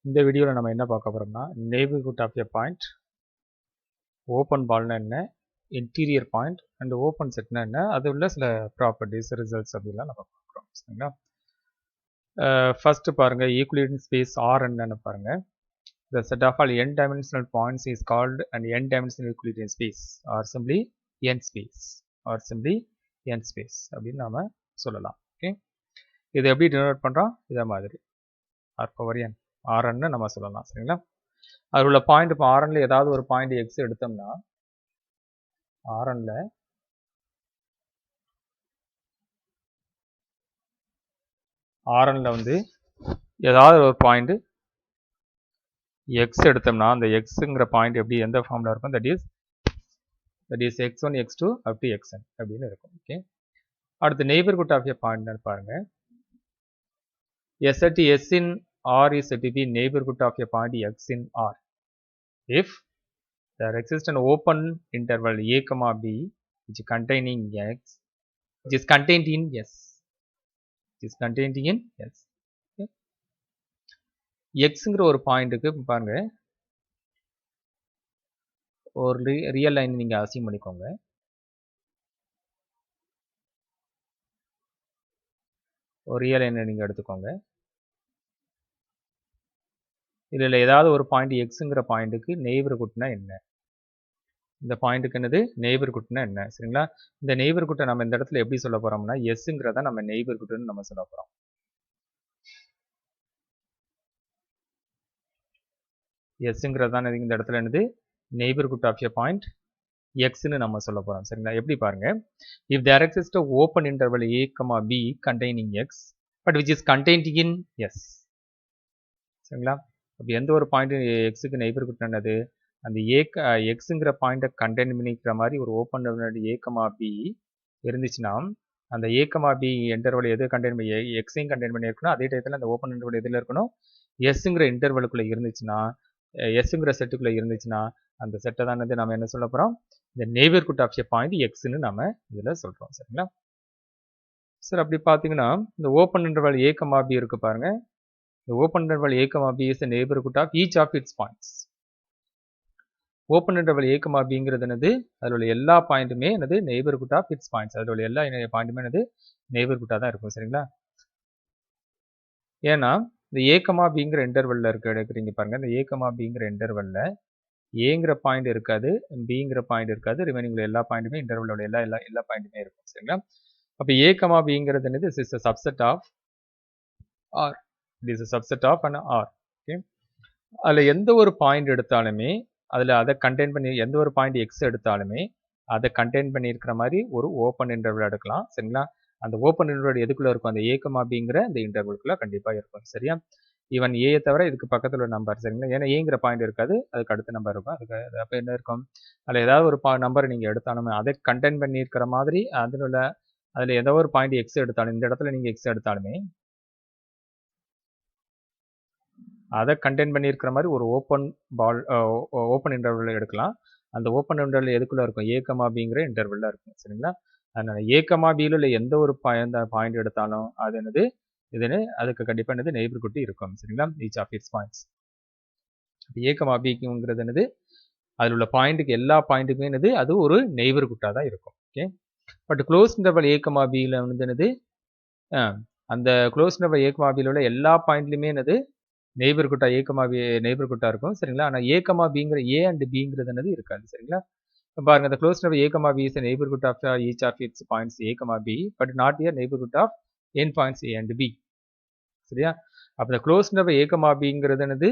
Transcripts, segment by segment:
இந்த வீடியோவில் நம்ம என்ன பார்க்க போகிறோம்னா neighbourhood of a point, open பால்னா என்ன, இன்டீரியர் பாயிண்ட் அண்ட் ஓப்பன் செட்னா என்ன, அது உள்ள சில ப்ராப்பர்ட்டிஸ் ரிசல்ட்ஸ் அப்படிலாம் நம்ம பார்க்குறோம். சரிங்களா? ஃபர்ஸ்ட் பாருங்க, ஈக்குவலிடியன் ஸ்பேஸ் ஆர் என்னன்னு பாருங்க. The set of all n-dimensional points is called an n-dimensional Euclidean space or simply n space அப்படின்னு நாம சொல்லலாம். ஓகே, இது எப்படி டினோட் பண்றோம்? இதை மாதிரி r பவர் n rn நம்ம சொல்லலாம். சரிங்களா? அதில் உள்ள பாயிண்ட், இப்போ rnல ஏதாவது ஒரு பாயிண்ட் x எடுத்தோம்னா rnல வந்து ஏதாவது ஒரு பாயிண்ட் x எடுத்தோம்னா அந்த xங்கிற பாயிண்ட் எப்படி எந்த ஃபார்ம்ல இருக்கும்? That is x1 x2 up to xn அப்படின்னு இருக்கும். ஓகே, அடுத்து நெய்பர்ஹுட் ஆஃப் எ பாயிண்ட் பாருங்க. A set S in R is said to be neighborhood of a point X in R if there exists an open interval a comma b which is containing x which is contained in S. Okay. xங்கிற ஒரு பாயிண்ட்டுக்கு பாருங்க, ஒரு real line நீங்க achieve பண்ணிக்கோங்க. ஒரு real லைனை நீங்க எடுத்துக்கோங்க. இதில் ஏதாவது ஒரு பாயிண்ட் எக்ஸுங்கிற பாயிண்ட்டுக்கு நெய்பர்ஹுட்னா என்ன, இந்த பாயிண்ட்டுக்கு என்னது நெய்பர்ஹுட்னா என்ன? சரிங்களா? இந்த நெய்பர்ஹுட்டை நம்ம இந்த இடத்துல எப்படி சொல்ல போறோம்னா எஸ்ங்கிறத நம்ம நெய்பர்ஹுட்னு நம்ம சொல்ல போறோம். எஸ்ங்கிறது தான் இந்த இடத்துல என்னது நெய்பர்ஹுட் ஆஃப் எ பாயிண்ட் எக்ஸ்ன்னு நம்ம சொல்ல போறோம். சரிங்களா? எப்படி பாருங்க, if there exists a open interval a comma b containing x but which is contained in S. சரிங்களா? அப்போ எந்த ஒரு பாயிண்ட் எக்ஸுக்கு நெய்பர்ஹுட் என்னது, அந்த எக்ஸுங்கிற பாயிண்ட்டை கண்டெயின் பண்ணிக்கிற மாதிரி ஒரு ஓப்பன் a comma b இருந்துச்சுன்னா அந்த a comma b இன்டர்வல் எது கண்டெயின் பண்ணி எக்ஸையும் கண்டெயின் பண்ணியிருக்கணும், அதே டயத்தில் அந்த ஓப்பன் இன்டர்வல் எதில் இருக்கணும், எஸ்ங்கிற இன்டர்வலுக்குள்ளே இருந்துச்சுன்னா, எஸ்ங்கிற செட்டுக்குள்ளே இருந்துச்சுன்னா அந்த செட்டை தான் வந்து நம்ம என்ன சொல்ல போகிறோம், இந்த நெய்பர்ஹுட் ஆஃப் எ பாயிண்ட் எக்ஸ்ன்னு நம்ம இதில் சொல்கிறோம். சரிங்களா? சார் அப்படி பார்த்தீங்கன்னா இந்த open interval a comma b இருக்கு பாருங்க. The open interval a comma b is the neighborhood of each of its points. Open interval a comma bங்கிறது என்னது, அதில் உள்ள எல்லா பாயிண்ட்டுமே என்னது நெய்பர்ஹுட் ஆஃப் இட்ஸ் பாயிண்ட்ஸ், அதில் உள்ள எல்லா பாயிண்ட்டுமே என்னது நெய்பர்ஹுட்டாக தான் இருக்கும். சரிங்களா? ஏன்னா இந்த a comma bங்கிற இன்டர்வல்ல எடுக்கிறீங்க பாருங்க, இந்த a comma bங்கிற இன்டர்வல்ல ஏங்கிற பாயிண்ட் இருக்காது, பிங்கிற பாயிண்ட் இருக்காது, ரிமைனிங் எல்லா பாயிண்ட்டுமே இன்டர்வலோட எல்லா பாயிண்ட்டுமே இருக்கும். சரிங்களா? அப்போ a comma bங்கிறது என்னது, this is a subset of R. It is a subset of an R. Okay. அதில் எந்த ஒரு பாயிண்ட் எடுத்தாலுமே அதில் அதை கண்டெயின் பண்ணி, எந்த ஒரு பாயிண்ட் எக்ஸ் எடுத்தாலுமே அதை கண்டெயின் பண்ணியிருக்கிற மாதிரி ஒரு ஓப்பன் இன்டர்வல் எடுக்கலாம். சரிங்களா? அந்த ஓப்பன் இன்டர்வல் எதுக்குள்ளே இருக்கும், அந்த a comma bங்கிற அந்த இன்டர்வலுக்குள்ளே கண்டிப்பாக இருக்கும். சரியா? ஈவன் ஏயை தவிர இதுக்கு பக்கத்தில் ஒரு நம்பர். சரிங்களா? ஏன்னா ஏங்கிற பாயிண்ட் இருக்காது, அதுக்கு அடுத்த நம்பர் இருக்கும். அதுக்கு அப்போ என்ன இருக்கும், அதில் ஏதாவது ஒரு நம்பரை நீங்கள் எடுத்தாலுமே அதை கண்டெயின் பண்ணியிருக்கிற மாதிரி அதில் ஏதோ ஒரு பாயிண்ட் எக்ஸ் எடுத்தாலும், இந்த இடத்துல நீங்கள் எக்ஸ் எடுத்தாலுமே அதை கண்டெயின் பண்ணியிருக்கிற மாதிரி ஒரு ஓப்பன் இன்டர்வல் எடுக்கலாம். அந்த ஓப்பன் இன்டர்வல் எதுக்குள்ளே இருக்கும், a comma bங்கிற இன்டர்வலில் இருக்கும். சரிங்களா? அதனால் a comma bயில் உள்ள எந்த ஒரு பாயிண்ட் எடுத்தாலும் அது என்னது அதுக்கு கண்டிப்பாக என்னது நெய்பர்ஹுட் இருக்கும். சரிங்களா? Each of its points. a comma bங்கிறது என்னது, அதில் உள்ள பாயிண்ட்டுக்கு எல்லா பாயிண்ட்டுமே என்னது அது ஒரு நெய்பர்ஹுட்டாக தான் இருக்கும். Okay, but close interval a comma bயில் வந்து என்னது அந்த க்ளோஸ் இன்டர்வல் a comma bயில் உள்ள எல்லா பாயிண்ட்லையுமே என்னது நெய்பர்ஹுட்டா a comma b நெய்பர்ஹுட்டா இருக்கும். சரிங்களா? ஆனால் a comma bங்கிற a அண்ட் bங்கிறது என்னது இருக்காது. சரிங்களா? பாருங்க, the closed interval a comma b is a neighborhood of each of its points a comma b but not a neighborhood of n points a and b. சரியா? அப்போ the closed interval a comma bங்கிறது என்னது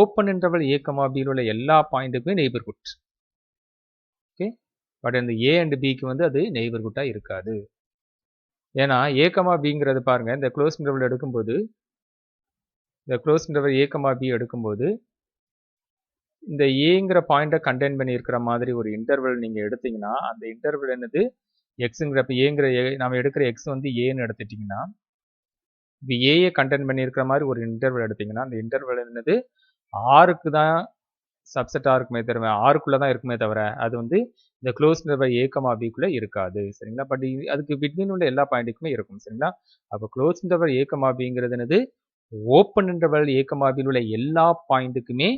open interval a comma b உள்ள எல்லா பாயிண்ட்டுக்குமே neighbourhood. Okay, but இந்த a and bக்கு வந்து அது நெய்பர்ஹுட்டா இருக்காது. ஏன்னா a comma bங்கிறது பாருங்க, இந்த க்ளோஸ் இன்டர்வல் எடுக்கும்போது, இந்த close interval a comma b எடுக்கும்போது இந்த ஏங்கிற பாயிண்ட்டை கண்டெயின் பண்ணியிருக்கிற மாதிரி ஒரு இன்டர்வல் நீங்கள் எடுத்தீங்கன்னா அந்த இன்டர்வல் என்னது எக்ஸுங்கிறப்ப ஏங்கிற நம்ம எடுக்கிற எக்ஸ் வந்து ஏன்னு எடுத்துட்டிங்கன்னா, இப்போ ஏயை கண்டெயின் பண்ணியிருக்கிற மாதிரி ஒரு இன்டர்வல் எடுத்தீங்கன்னா அந்த இன்டர்வல் என்னது ஆருக்கு தான் சப்செட்டாக இருக்குமே தவிர, ஆருக்குள்ளே தான் இருக்குமே தவிர அது வந்து இந்த க்ளோஸ் இன்டர்வல் a comma bக்குள்ளே இருக்காது. சரிங்களா? பட் அதுக்கு பிட்வீன் உள்ள எல்லா பாயிண்ட்டுக்குமே இருக்கும். சரிங்களா? அப்போ க்ளோஸ் இன்டர்வல் a comma bங்கிறது என்னது ஓப்பன் இன்டர்வல் a, bயில் உள்ள எல்லா பாயிண்ட்டுக்குமே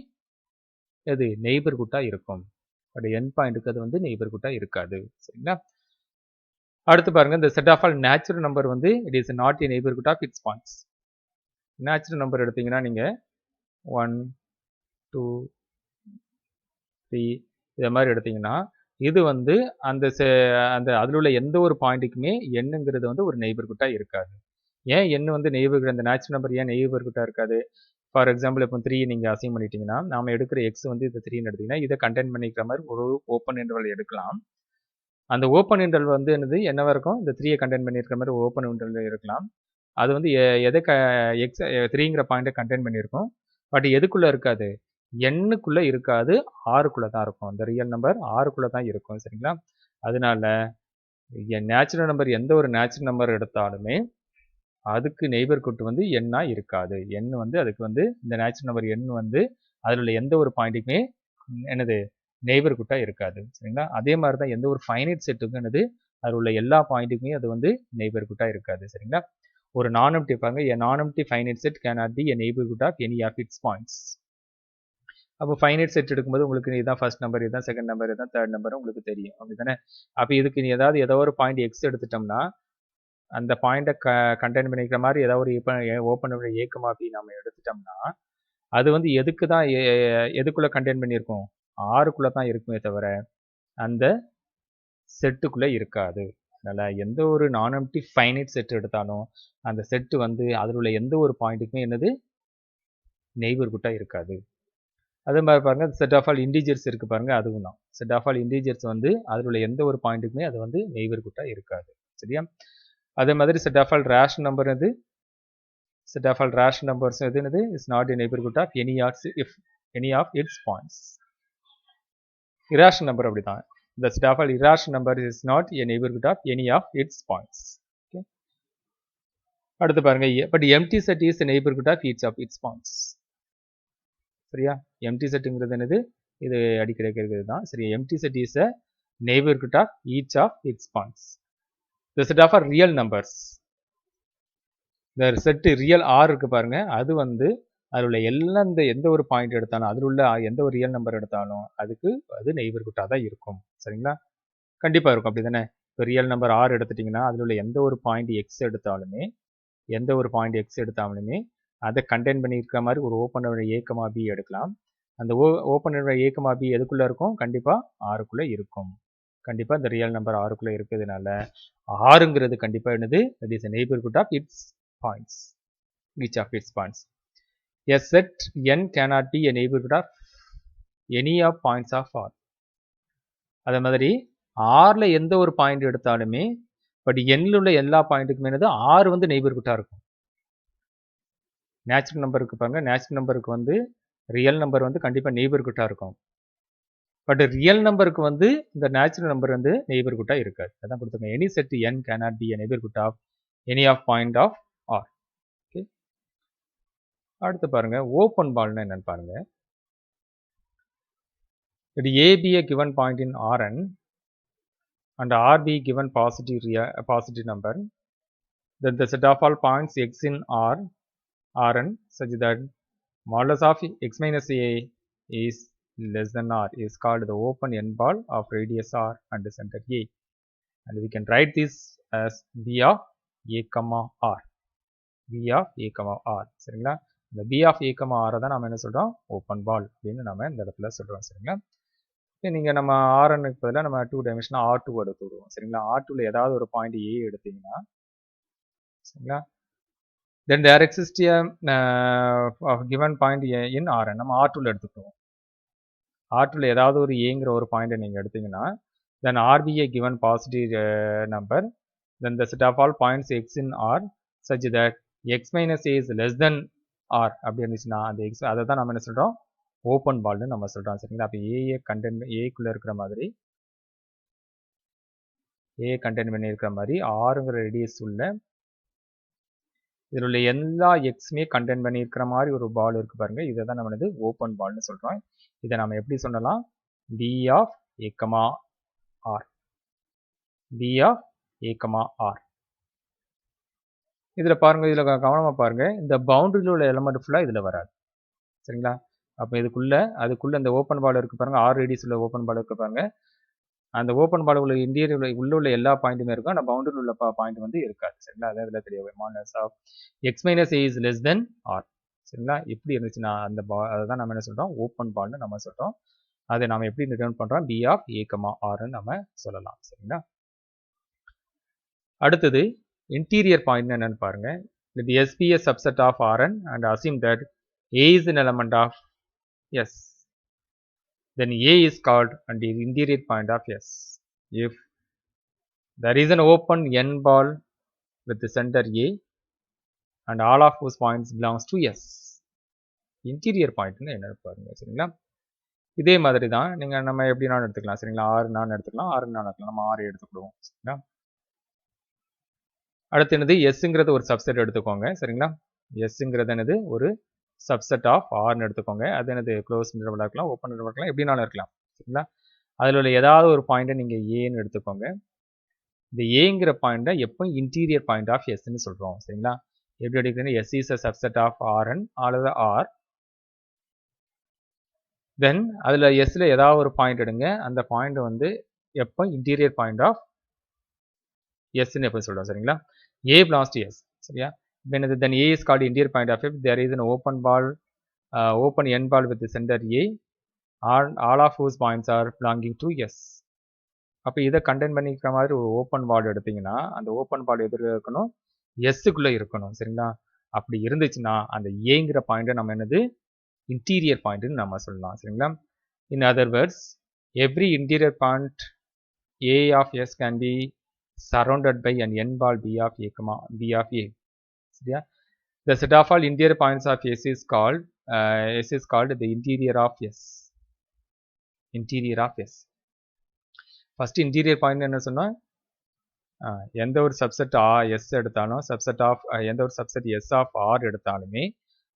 அது நெய்பர்ஹுட்டா இருக்கும். பட் என் பாயிண்ட்டுக்கு அது வந்து நெய்பர்ஹுட்டா இருக்காது. சரிங்களா? அடுத்து பாருங்க, இந்த set of all natural number வந்து it is not a neighbourhood of its points. Natural number எடுத்தீங்கன்னா நீங்க 1, 2, 3 இத மாதிரி எடுத்தீங்கன்னா இது வந்து அந்த அதில் உள்ள எந்த ஒரு பாயிண்ட்டுக்குமே எண்ணுங்கிறது வந்து ஒரு நெய்பர்ஹுட்டா இருக்காது. ஏன் எண் வந்து நெய்பர்ஹுட், அந்த நேச்சுரல் நம்பர் ஏன் நெய்பர்ஹுட்டா இருக்காது? ஃபார் எக்ஸாம்பிள் இப்போ 3 நீங்கள் அசைன் பண்ணிட்டீங்கன்னா நாம எடுக்கிற எக்ஸ் வந்து இது 3ன்னு எடுத்தீங்கன்னா இதை கண்டெயின் பண்ணிக்கிற மாதிரி ஒரு ஓப்பன் இன்டர்வல் எடுக்கலாம். அந்த ஓப்பன் இன்டர்வல் வந்து என்னவா இருக்கும்? இந்த 3யை கண்டெயின் பண்ணியிருக்கிற மாதிரி ஓப்பன் இன்டர்வல் இருக்கலாம். அது வந்து எதை எக்ஸ் 3ங்கிற பாயிண்ட்டை கண்டெயின் பண்ணியிருக்கும். பட் எதுக்குள்ளே இருக்காது? எண்ணுக்குள்ளே இருக்காது, ஆறுக்குள்ளே தான் இருக்கும். அந்த ரியல் நம்பர் ஆறுக்குள்ளே தான் இருக்கும். சரிங்களா? அதனால நேச்சுரல் நம்பர் எந்த ஒரு நேச்சுரல் நம்பர் எடுத்தாலுமே அதுக்கு நெய்பர்ஹுட் வந்து எண்ணா இருக்காது. எண் வந்து அதுக்கு வந்து இந்த நேச்சுரல் நம்பர் எண் வந்து அதில் உள்ள எந்த ஒரு பாயிண்ட்டுக்குமே என்னது நெய்பர்ஹுட்டா இருக்காது. சரிங்களா? அதே மாதிரி தான் எந்த ஒரு ஃபைனைட் செட்டுக்கும் அதில் உள்ள எல்லா பாயிண்ட்டுக்குமே அது வந்து நெய்பர்ஹுட்டா இருக்காது. சரிங்களா? ஒரு நான் எம்ப்டி பாருங்க, a non-empty finite set cannot be a neighborhood of any of its points. அப்போ ஃபைனைட் செட் எடுக்கும்போது உங்களுக்கு இதுதான் ஃபர்ஸ்ட் நம்பர், இதுதான் செகண்ட் நம்பர், இதுதான் தேர்ட் நம்பர் உங்களுக்கு தெரியும். அப்படிதானே? அப்போ இதுக்கு நீ ஏதோ ஒரு பாயிண்ட் எக்ஸ் எடுத்துட்டோம்னா அந்த பாயிண்ட்டை கண்டெயின் பண்ணிக்கிற மாதிரி ஏதாவது ஒரு ஓப்பன் ஏ, பி நம்ம எடுத்துட்டோம்னா அது வந்து எதுக்குள்ள கண்டெயின் பண்ணியிருக்கோம்? ஆறுக்குள்ள தான் இருக்குமே தவிர அந்த செட்டுக்குள்ள இருக்காது. அதனால எந்த ஒரு நான் எம்ப்டி ஃபைனைட் செட் எடுத்தாலும் அந்த செட்டு வந்து அதில் உள்ள எந்த ஒரு பாயிண்ட்டுக்குமே நெய்பர்ஹுட்டா இருக்காது. அதே மாதிரி பாருங்க, செட் ஆஃப் ஆல் இன்டிஜர்ஸ் இருக்கு பாருங்க, அதுவும் தான். செட் ஆஃப் ஆல் இன்டிஜர்ஸ் வந்து அதில் உள்ள எந்த ஒரு பாயிண்ட்டுக்குமே அது வந்து நெய்பர்ஹுட்டா இருக்காது. சரியா? அதே மாதிரி set of all rational number set of all rational numbers is not a neighborhood of any of its points. Irrational number அப்படிதான். The set of all irrational number is not a neighborhood of any of its points. Okay. அடுத்து பாருங்க, but empty set is a neighborhood of each of its points. சரியா? empty setங்கிறது இது அடிக்கடி கேட்கிறது தான். சரி, empty set is a neighborhood of each of its points. The set of all real numbers. இந்த set real R இருக்கு பாருங்க, அது வந்து அதில் உள்ள எந்த ஒரு பாயிண்ட் எடுத்தாலும் அதில் உள்ள எந்த ஒரு ரியல் நம்பர் எடுத்தாலும் அதுக்கு அது நெய்பர்ஹுட்டாக தான் இருக்கும். சரிங்களா? கண்டிப்பாக இருக்கும். அப்படி தானே? இப்போ ரியல் நம்பர் ஆர் எடுத்துட்டிங்கன்னா அதில் உள்ள எந்த ஒரு பாயிண்ட் எக்ஸ் எடுத்தாலுமே அதை கண்டெயின் பண்ணியிருக்கிற மாதிரி ஒரு ஓப்பன் ஏ, பி எடுக்கலாம். அந்த ஓப்பன் ஏ, பி எதுக்குள்ளே இருக்கும்? கண்டிப்பாக ஆறுக்குள்ளே இருக்கும். கண்டிப்பாக இந்த ரியல் நம்பர் ஆறுக்குள்ளே இருக்கிறதுனால ஆறுங்கிறது கண்டிப்பாக என்னது? It is a neighborhood of its points, each of its points. A set n cannot be a neighborhood of any of points of R. அதே மாதிரி ஆர்ல எந்த ஒரு பாயிண்ட் எடுத்தாலுமே பட் எண்ணில் உள்ள எல்லா பாயிண்ட்டுக்குமே ஆறு வந்து நெய்பர்ஹுட்டா இருக்கும். நேச்சுரல் நம்பருக்கு பாருங்க, நேச்சுரல் நம்பருக்கு வந்து ரியல் நம்பர் வந்து கண்டிப்பாக நெய்பர்ஹுட்டா இருக்கும். பட் ரியல் நம்பருக்கு வந்து இந்த நேச்சுரல் நம்பர் வந்து நெய்பர்ஹுட்டா இருக்காது. அதான் கொடுத்துருக்கேன். Any set n cannot be a neighborhood of any of point of R. அடுத்து பாருங்க, ஓப்பன் பால்னா என்னன்னு பாருங்க. Let A be a given point in Rn and R be given positive number, then the set of all points x in Rn such that modulus of x minus a is less than R is called the open n ball of radius R and center A. And we can write this as B of a, R. B of a, R. சரிங்களா? இந்த B of a, R தான் நம்ம என்ன சொல்றோம்? Open பால் அப்படின்னு நம்ம இந்த இடத்துல சொல்றோம். சரிங்களா? நீங்கள் நம்ம ஆர்என்னுக்கு பதிலாக நம்ம 2 டைமென்ஷன் R2 எடுத்து விடுவோம். சரிங்களா? R2ல ஏதாவது ஒரு பாயிண்ட் ஏ எடுத்தீங்கன்னா, சரிங்களா, then there exists a given point in Rn. நம்ம R2ல எடுத்துக்குவோம். R2ல ஏதாவது ஒரு ஏங்கிற ஒரு பாயிண்ட்டை நீங்கள் எடுத்தீங்கன்னா, then R be a given positive number, then the set of all points x in R such that x minus a is less than R அப்படி இருந்துச்சுன்னா அந்த x அதை தான் நம்ம என்ன சொல்கிறோம்? ஓப்பன் பால்னு நம்ம சொல்கிறோம். சரிங்களா? அப்போ ஏக்குள்ளே இருக்கிற மாதிரி கண்டெயின் பண்ணியிருக்கிற மாதிரி ஆறுங்கிற ரேடியஸ் உள்ள இதில் உள்ள எல்லா எக்ஸுமே கண்டெயின் பண்ணியிருக்கிற மாதிரி ஒரு பால் இருக்குது பாருங்க, இதை தான் நம்ம ஓப்பன் பால்னு சொல்கிறோம். இதை நம்ம எப்படி சொல்லலாம்? B of a, R. B of a, R. இதில் பாருங்கள், இதில் கவனமாக பாருங்கள், இந்த பவுண்டரியில் உள்ள எலமெண்ட் ஃபுல்லாக இதில் வராது. சரிங்களா? அப்போ அதுக்குள்ளே இந்த ஓப்பன் பால் இருக்குது பாருங்கள், 6 ரேடியஸ் உள்ள ஓப்பன் பால் இருக்குது பாருங்கள். அந்த ஓப்பன் பால் உள்ள இன்டீரியர் உள்ள எல்லா பாயிண்ட்டுமே இருக்கும், ஆனால் பவுண்டரியில் உள்ள பாயிண்ட் வந்து இருக்காது. சரிங்களா? அதான் இதில் தெரிய modulus of x minus A is less than R. சரிங்களா? இப்படி இருந்துச்சுன்னா அந்த அதை தான் நம்ம என்ன சொல்கிறோம், ஓப்பன் பால்னு நம்ம சொல்கிறோம். அதை நம்ம எப்படி டிட்டர்மின் பண்ணுறோம், பி ஆஃப் ஏ கமா ஆர்ன்னு நம்ம சொல்லலாம். சரிங்களா? அடுத்தது interior point என்னன்னு பாருங்க. Let S be a subset of Rn and assume that A is an element of S. Then A is called and the interior point of S. If there is an open n ball with the center A and all of whose points belongs to S. Interior point என்னன்னு பாருங்க. சரிங்களா? இதே மாதிரி தான் நம்ம எப்படி நான் எடுத்துக்கலாம். சரிங்களா? 6 நான் எடுத்துக்கலாம், 6 நான் எடுத்துக்கலாம். நம்ம 6 எடுத்துக்கிடுவோம். சரிங்களா? அடுத்து என்னது, எஸ்ங்கிறது ஒரு சப்செட் எடுத்துக்கோங்க. சரிங்களா? எஸ்ங்கிறது என்னது, ஒரு சப்செட் ஆஃப் ஆர்னு எடுத்துக்கோங்க. அது என்னது, க்ளோஸ் இன்டர்வலாக இருக்கலாம், ஓப்பன் இன்டர்வலாக இருக்கலாம், எப்படினாலும் இருக்கலாம். சரிங்களா? அதில் உள்ள ஏதாவது ஒரு பாயிண்ட்டை நீங்கள் ஏன்னு எடுத்துக்கோங்க. இந்த ஏங்கிற பாயிண்ட்டை எப்போ இன்டீரியர் பாயிண்ட் ஆஃப் எஸ்ன்னு சொல்கிறோம். சரிங்களா? எப்படி எடுக்கிறீங்கன்னா, S is a subset of R N அல்லது ஆர். தென் அதில் எஸ்ஸில் ஏதாவது ஒரு பாயிண்ட் எடுங்க. அந்த பாயிண்ட் வந்து எப்போ இன்டீரியர் பாயிண்ட் ஆஃப் எஸ்ன்னு எப்போ சொல்கிறோம். சரிங்களா? A belongs to S. சரியா? then A is called interior point of if there is an open ball, open n ball with the center A, all of whose points are belonging to S. அப்போ இதை contain பண்ணிக்கிற மாதிரி ஒரு open பால் எடுத்தீங்கன்னா அந்த open பால் எதிர இருக்கணும், எஸ்ஸுக்குள்ளே இருக்கணும். சரிங்களா? அப்படி இருந்துச்சுன்னா அந்த ஏங்கிற பாயிண்ட்டை நம்ம என்னது, இன்டீரியர் பாயிண்ட்டுன்னு நம்ம சொல்லலாம். சரிங்களா? In other words, every interior point A of S can be surrounded by an n ball B of A, B of A. சரியா? The set of all interior points of S is called the interior of S. Interior of S. First interior point என்ன சொன்னா, எந்த ஒரு subset S எடுத்தாலும் subset of எந்த ஒரு subset S of R எடுத்தாலுமே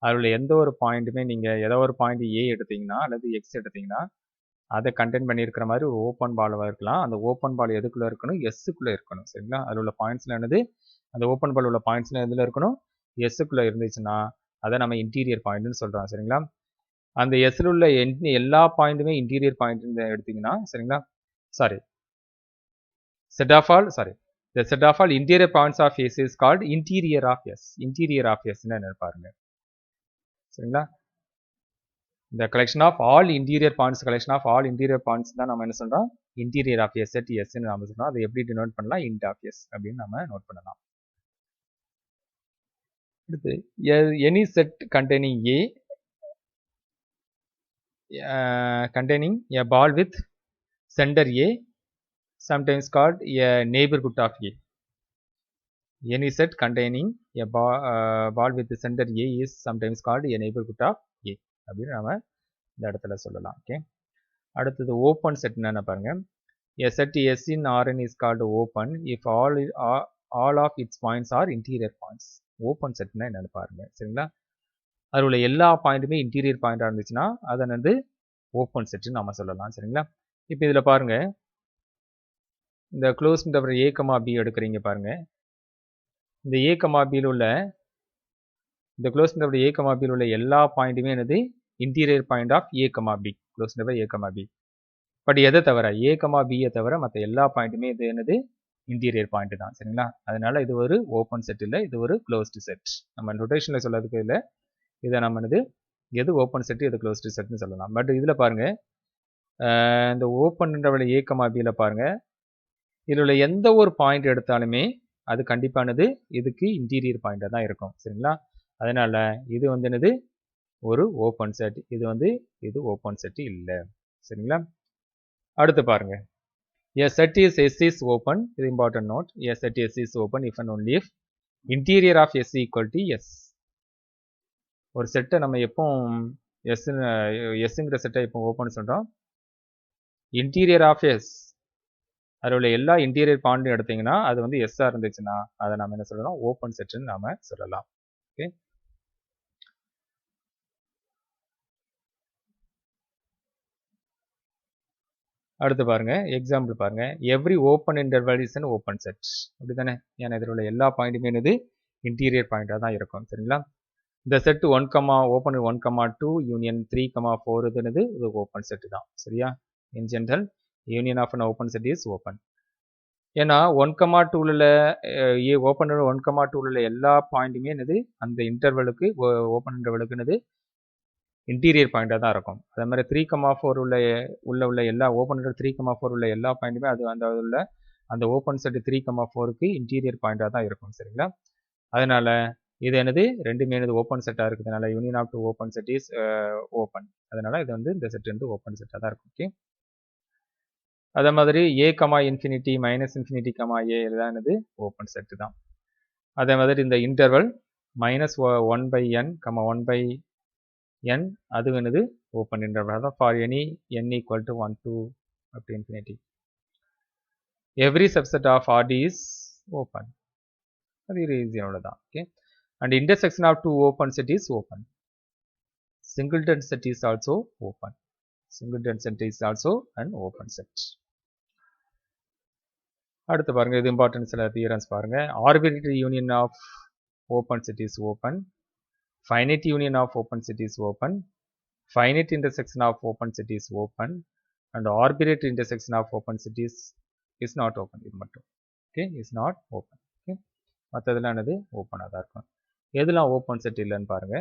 அதில் எந்த ஒரு பாயிண்ட்டுமே நீங்கள் ஏதோ ஒரு பாயிண்ட் A எடுத்தீங்கன்னா அல்லது X எடுத்தீங்கன்னா அதை கண்டெயின் பண்ணியிருக்கிற மாதிரி ஒரு ஓப்பன் பாலாக இருக்கலாம். அந்த ஓப்பன் பால் எதுக்குள்ளே இருக்கணும், எஸ்ஸுக்குள்ளே இருக்கணும். சரிங்களா? அதில் உள்ள பாயிண்ட்ஸில் என்னது, அந்த ஓப்பன் பால் உள்ள பாயிண்ட்ஸில் எதில் இருக்கணும், எஸ்ஸுக்குள்ளே இருந்துச்சுன்னா அதை நம்ம இன்டீரியர் பாயிண்ட்னு சொல்கிறோம். சரிங்களா? அந்த எஸ்ஸில் உள்ள எல்லா பாயிண்ட்டுமே இன்டீரியர் பாயிண்ட்னு எடுத்திங்கன்னா, சரிங்களா, sorry set of all the set of all interior points of S is called interior of S. Interior of S ன்னு என்ன பாருங்க. சரிங்களா? The collection of all interior points தான் நம்ம என்ன சொல்றோம், interior of S at S ன்னு நாம சொல்றோம். அதை எப்படி டினோட் பண்ணலாம், int of S அப்படின்னு நம்ம நோட் பண்ணலாம். அடுத்து any set containing a ball with center A, sometimes called a neighborhood of A. Any set containing a ball with the center A is sometimes called a neighborhood of A அப்படின்னு நம்ம இந்த இடத்துல சொல்லலாம். Okay, அடுத்தது open set என்னென்ன பாருங்க. A set S in Rn is called open if all of its points are interior points. Open செட்னா என்னென்னு பாருங்க. சரிங்களா? அதில் உள்ள எல்லா பாயிண்ட்டுமே இன்டீரியர் பாயிண்டாக இருந்துச்சுன்னா அதை வந்து ஓப்பன் செட்டுன்னு நம்ம சொல்லலாம். சரிங்களா? இப்போ இதில் பாருங்க, இந்த க்ளோஸ் இன்டர்வல் A, B எடுக்கிறீங்க பாருங்க. இந்த A, Bயில் உள்ள இந்த க்ளோஸ் இன்டர்வல் A, Bயில் உள்ள எல்லா பாயிண்ட்டுமே என்னது, interior point of A, B. Close interval A, B. But எதை தவிர A, Bயை தவிர மற்ற எல்லா பாயிண்ட்டுமே இது என்னது, இன்டீரியர் பாயிண்ட் தான். சரிங்களா? அதனால இது ஒரு ஓப்பன் செட் இல்லை, இது ஒரு க்ளோஸ்டு செட். நம்ம ரொட்டேஷனில் சொல்லதுக்கு இல்லை, இதை நம்ம என்னது, எது ஓப்பன் செட்டு எது க்ளோஸ்டு செட்னு சொல்லலாம். பட் இதில் பாருங்க, இந்த ஓப்பன் இன்டர்வல் A, Bயில் பாருங்க, இதில் உள்ள எந்த ஒரு பாயிண்ட் எடுத்தாலுமே அது கண்டிப்பானது இதுக்கு இன்டீரியர் பாயிண்டாக தான் இருக்கும். சரிங்களா? அதனால இது வந்து என்னது, ஒரு ஓப்பன் செட். இது ஓப்பன் செட் இல்லை. சரிங்களா? அடுத்து பாருங்க, a set is S is open. இது important note. A set S is open if and only if interior of S equal to S. ஒரு செட்டை நம்ம எப்போ எஸ்ங்கிற செட்டை எப்போ ஓப்பன் சொல்கிறோம், இன்டீரியர் ஆஃப் எஸ் அதில் உள்ள எல்லா இன்டீரியர் பாயிண்ட்டும் எடுத்தீங்கன்னா அது வந்து எஸ்ஸாக இருந்துச்சுன்னா அதை நம்ம என்ன சொல்லலாம், ஓப்பன் செட்டுன்னு நாம சொல்லலாம். ஓகே, அடுத்து பாருங்க, எக்ஸாம்பிள் பாருங்க. Every open interval is an open set. அப்படி தானே? ஏன்னா இதில் உள்ள எல்லா பாயிண்ட்டுமே என்னது, இன்டீரியர் பாயிண்டாக தான் இருக்கும். சரிங்களா? இந்த செட் ஓப்பன் 1,2 யூனியன் 3,4 இதுனது இது ஓப்பன் செட் தான். சரியா? In general union of an open set is open. ஏன்னா 1,2ல ஓப்பன் 1,2ல எல்லா பாயிண்ட்டுமே என்னது அந்த இன்டர்வலுக்கு ஓப்பன் இன்டர்வலுக்கு என்னது இன்டீரியர் பாயிண்டாக தான் இருக்கும். அதே மாதிரி 3,4 உள்ள எல்லா ஓப்பன் 3,4 உள்ள எல்லா பாயிண்ட்டுமே அது உள்ள அந்த ஓப்பன் செட் 3,4க்கு இன்டீரியர் பாயிண்டாக தான் இருக்கும். சரிங்களா? அதனால இது என்னது ரெண்டுமே என்னது ஓப்பன் செட்டாக இருக்கிறதுனால union of two open set is open. அதனால இது வந்து இந்த செட் வந்து ஓப்பன் செட்டாக தான் இருக்கும். ஓகே, அதே மாதிரி A comma infinity minus infinity comma A இதுதான் என்னது ஓப்பன் செட்டு தான். அதே மாதிரி இந்த இன்டர்வல் -1/n, 1/n அது என்னது ஓப்பன் இன்டர்வல் தான் for any n equal to 1 to up to infinity. Every subset of RD is open. அது ஈஸி அவ்வளோதான். Okay, and intersection of two open set is open. Singleton set is also open. Singleton set is also an open set. அடுத்து பாருங்க, இது important சில theorems பாருங்க. Arbitrary union of open set is open. Finite union of open set is open. Finite intersection of open set is open. And arbitrary intersection of open set is not open. இது மட்டும் okay is not open. Okay, மற்றதெல்லாம் என்னது ஓப்பனாக தான் இருக்கும். எதெல்லாம் open set இல்லைன்னு பாருங்க.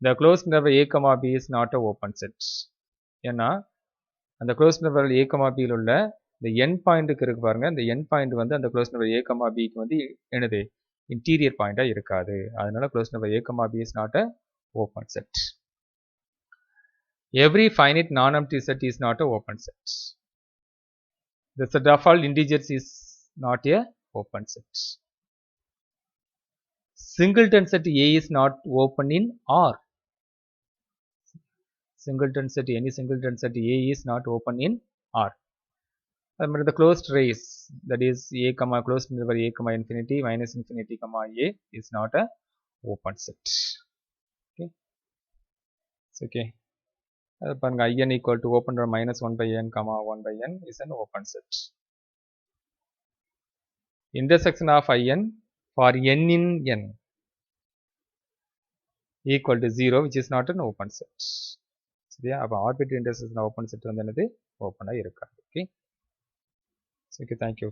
இந்த close interval a, b is not a open set. ஏன்னா அந்த க்ளோஸ் இன்டர்வல் a, bயில் உள்ள இந்த n பாயிண்ட்டுக்கு இருக்கு பாருங்க. இந்த n பாயிண்ட் வந்து அந்த க்ளோஸ் இன்டர்வல் a, bக்கு வந்து என்னது இன்டீரியர் பாயிண்டாக இருக்காது. அதனால close interval a, b is not a open set. Every finite non-empty set is not a open set. The set of all integers is not a open set. Singleton set A is not open in R. Singleton set, any singleton set A is not open in R. The closed race, that is A, closed interval A, infinity minus infinity, A is not a open set. Okay, it's okay. In equal to open or -1/n, 1/n is an open set. Intersection of in for n in n equal to 0, which is not an open set. சரியா? அப்போ arbitrary intersection open set வந்து என்னது ஓப்பனாக இருக்காது. Okay, thank you.